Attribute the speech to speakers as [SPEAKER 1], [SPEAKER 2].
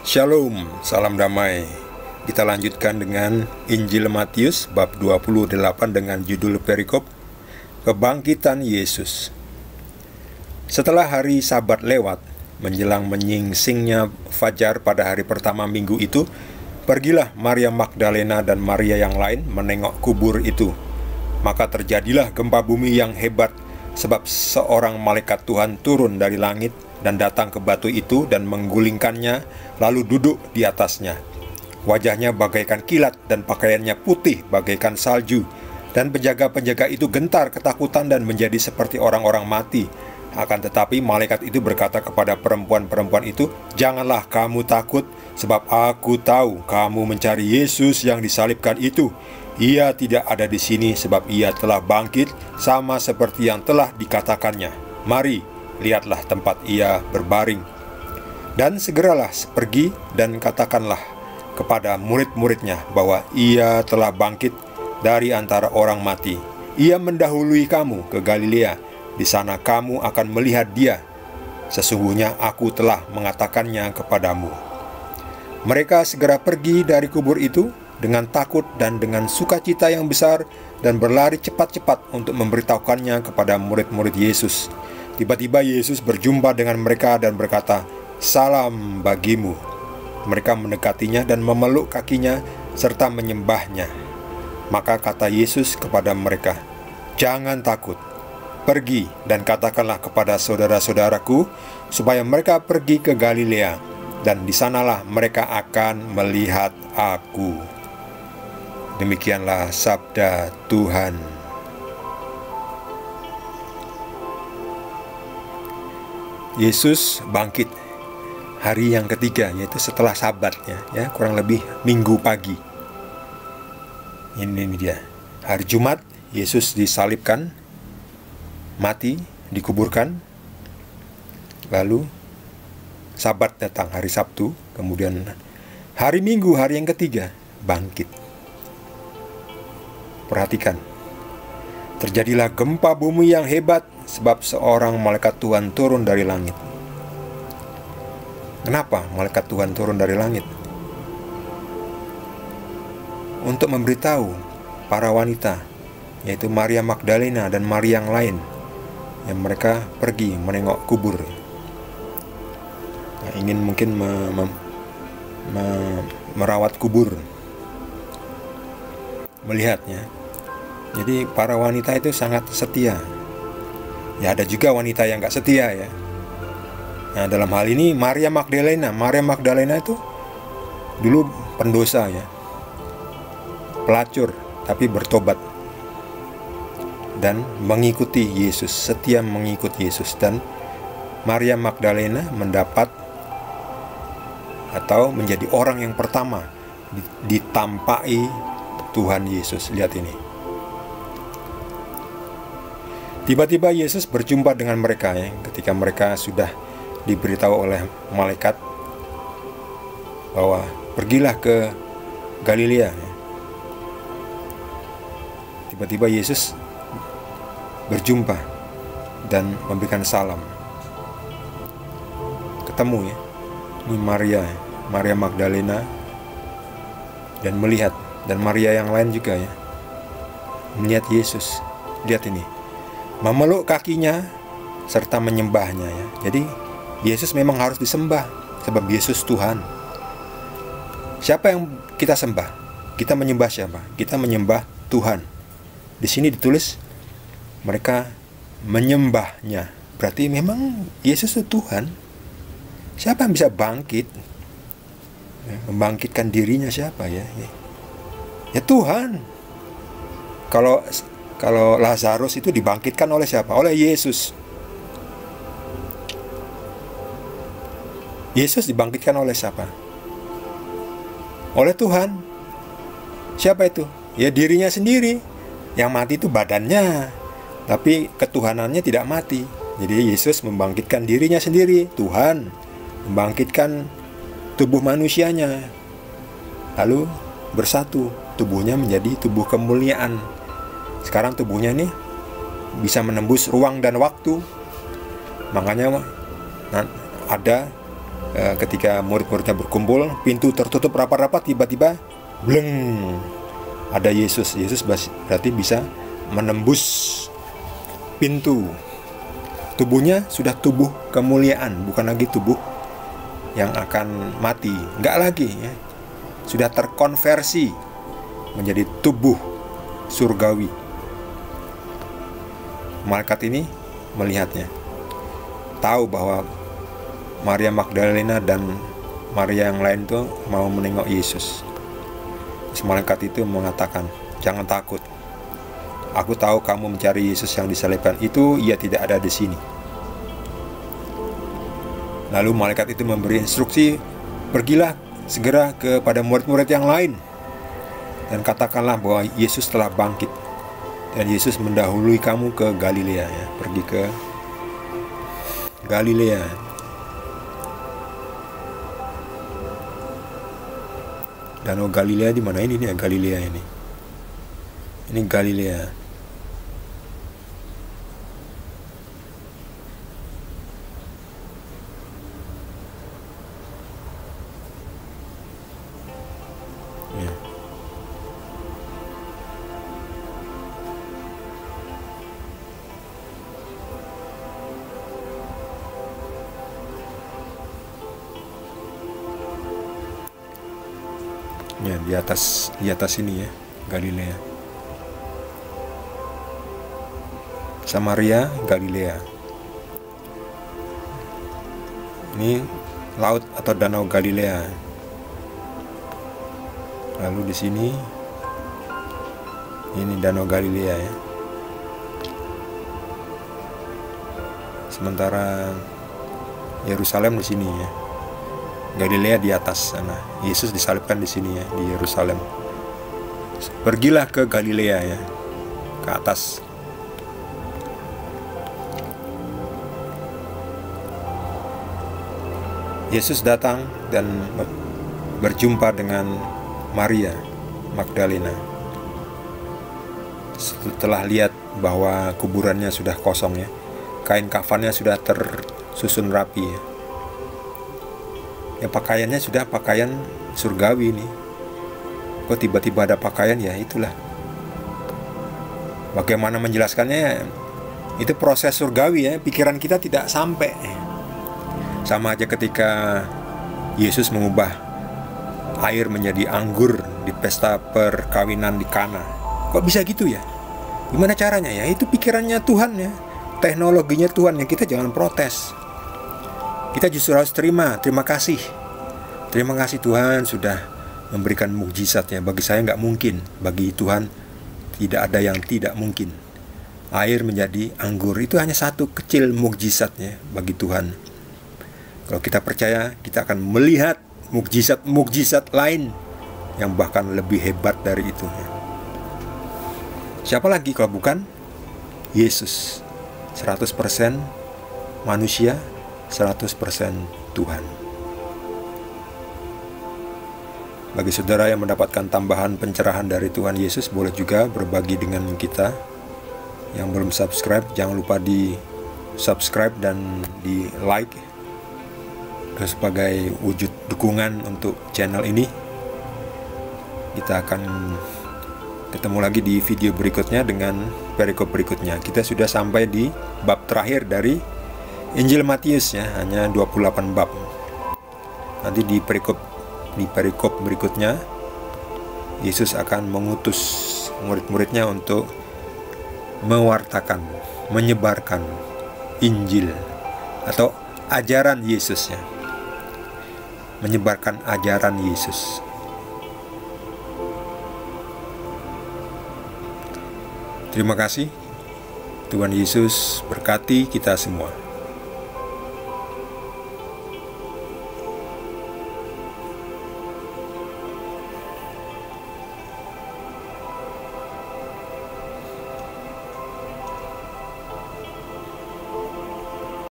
[SPEAKER 1] Shalom, salam damai. Kita lanjutkan dengan Injil Matius bab 28 dengan judul perikop Kebangkitan Yesus. Setelah hari Sabat lewat, menjelang menyingsingnya fajar pada hari pertama minggu itu, pergilah Maria Magdalena dan Maria yang lain menengok kubur itu. Maka terjadilah gempa bumi yang hebat, sebab seorang malaikat Tuhan turun dari langit dan datang ke batu itu dan menggulingkannya, lalu duduk di atasnya. Wajahnya bagaikan kilat dan pakaiannya putih bagaikan salju. Dan penjaga-penjaga itu gentar ketakutan dan menjadi seperti orang-orang mati. Akan tetapi malaikat itu berkata kepada perempuan-perempuan itu, "Janganlah kamu takut, sebab aku tahu kamu mencari Yesus yang disalibkan itu. Ia tidak ada di sini, sebab ia telah bangkit, sama seperti yang telah dikatakannya. Mari, lihatlah tempat ia berbaring. Dan segeralah pergi dan katakanlah kepada murid-muridnya bahwa ia telah bangkit dari antara orang mati. Ia mendahului kamu ke Galilea. Di sana kamu akan melihat dia. Sesungguhnya aku telah mengatakannya kepadamu." Mereka segera pergi dari kubur itu dengan takut dan dengan sukacita yang besar, dan berlari cepat-cepat untuk memberitahukannya kepada murid-murid Yesus. Tiba-tiba Yesus berjumpa dengan mereka dan berkata, "Salam bagimu." Mereka mendekatinya dan memeluk kakinya serta menyembahnya. Maka kata Yesus kepada mereka, "Jangan takut. Pergi dan katakanlah kepada saudara-saudaraku supaya mereka pergi ke Galilea, dan di sanalah mereka akan melihat aku." Demikianlah sabda Tuhan. Yesus bangkit hari yang ketiga, yaitu setelah Sabatnya, ya, kurang lebih minggu pagi. Ini dia. Hari Jumat Yesus disalibkan, mati, dikuburkan. Lalu Sabat datang hari Sabtu, kemudian hari Minggu, hari yang ketiga, bangkit. Perhatikan. Terjadilah gempa bumi yang hebat, sebab seorang malaikat Tuhan turun dari langit. Kenapa malaikat Tuhan turun dari langit? Untuk memberitahu para wanita, yaitu Maria Magdalena dan Maria yang lain, yang mereka pergi menengok kubur. Nah, ingin mungkin merawat kubur, melihatnya. Jadi para wanita itu sangat setia. Ya, ada juga wanita yang gak setia, ya. Nah, dalam hal ini Maria Magdalena itu dulu pendosa, ya, pelacur, tapi bertobat dan mengikuti Yesus, setia mengikuti Yesus. Dan Maria Magdalena mendapat atau menjadi orang yang pertama ditampai Tuhan Yesus. Lihat ini. Tiba-tiba Yesus berjumpa dengan mereka, ya, ketika mereka sudah diberitahu oleh malaikat bahwa pergilah ke Galilea, ya. Tiba-tiba Yesus berjumpa dan memberikan salam. Ketemu, ya. Ini Maria Magdalena, dan melihat, dan Maria yang lain juga, ya, melihat Yesus. Lihat ini. Memeluk kakinya serta menyembahnya, ya. Jadi Yesus memang harus disembah, sebab Yesus Tuhan. Siapa yang kita sembah? Kita menyembah siapa? Kita menyembah Tuhan. Di sini ditulis mereka menyembahnya. Berarti memang Yesus itu Tuhan. Siapa yang bisa bangkit? Membangkitkan dirinya siapa, ya? Ya Tuhan. Kalau Lazarus itu dibangkitkan oleh siapa? Oleh Yesus. Yesus dibangkitkan oleh siapa? Oleh Tuhan. Siapa itu? Ya dirinya sendiri. Yang mati itu badannya, tapi ketuhanannya tidak mati. Jadi Yesus membangkitkan dirinya sendiri. Tuhan membangkitkan tubuh manusianya, lalu bersatu, tubuhnya menjadi tubuh kemuliaan. Sekarang tubuhnya nih bisa menembus ruang dan waktu. Makanya ada ketika murid-muridnya berkumpul, pintu tertutup rapat-rapat, tiba-tiba bleng, ada Yesus. Yesus berarti bisa menembus pintu. Tubuhnya sudah tubuh kemuliaan, bukan lagi tubuh yang akan mati, enggak lagi ya. Sudah terkonversi menjadi tubuh surgawi. Malaikat ini melihatnya, tahu bahwa Maria Magdalena dan Maria yang lain itu mau menengok Yesus. Terus malaikat itu mengatakan, "Jangan takut. Aku tahu kamu mencari Yesus yang disalibkan itu, ia tidak ada di sini." Lalu malaikat itu memberi instruksi, "Pergilah segera kepada murid-murid yang lain dan katakanlah bahwa Yesus telah bangkit dan Yesus mendahului kamu ke Galilea." Ya, pergi ke Galilea. Danau Galilea di mana ini? Ini ya Galilea ini. Ini Galilea. Ya. Ya, di atas ini ya, Galilea. Samaria, Galilea. Ini laut atau danau Galilea. Lalu di sini ini danau Galilea ya. Sementara Yerusalem di sini ya. Galilea di atas sana. Yesus disalibkan di sini ya, di Yerusalem. Pergilah ke Galilea ya, ke atas. Yesus datang dan berjumpa dengan Maria Magdalena. Setelah lihat bahwa kuburannya sudah kosong ya, kain kafannya sudah tersusun rapi ya. Ya, pakaiannya sudah pakaian surgawi nih. Kok tiba-tiba ada pakaian? Ya itulah. Bagaimana menjelaskannya? Itu proses surgawi ya. Pikiran kita tidak sampai. Sama aja ketika Yesus mengubah air menjadi anggur di pesta perkawinan di Kana. Kok bisa gitu ya? Gimana caranya ya? Itu pikirannya Tuhan ya. Teknologinya Tuhan yang kita jangan protes. Kita justru harus terima kasih. Terima kasih Tuhan sudah memberikan mukjizatnya. Bagi saya nggak mungkin. Bagi Tuhan tidak ada yang tidak mungkin. Air menjadi anggur itu hanya satu kecil mukjizatnya bagi Tuhan. Kalau kita percaya, kita akan melihat mukjizat-mukjizat lain yang bahkan lebih hebat dari itu. Siapa lagi kalau bukan Yesus? 100% manusia, 100% Tuhan. Bagi saudara yang mendapatkan tambahan pencerahan dari Tuhan Yesus, boleh juga berbagi dengan kita. Yang belum subscribe, jangan lupa di subscribe dan di like sebagai wujud dukungan untuk channel ini. Kita akan ketemu lagi di video berikutnya dengan perikop berikutnya. Kita sudah sampai di bab terakhir dari Injil Matius ya, hanya 28 bab. Nanti di perikop berikutnya Yesus akan mengutus murid-muridnya untuk mewartakan, menyebarkan Injil atau ajaran Yesus ya. Menyebarkan ajaran Yesus. Terima kasih. Tuhan Yesus berkati kita semua.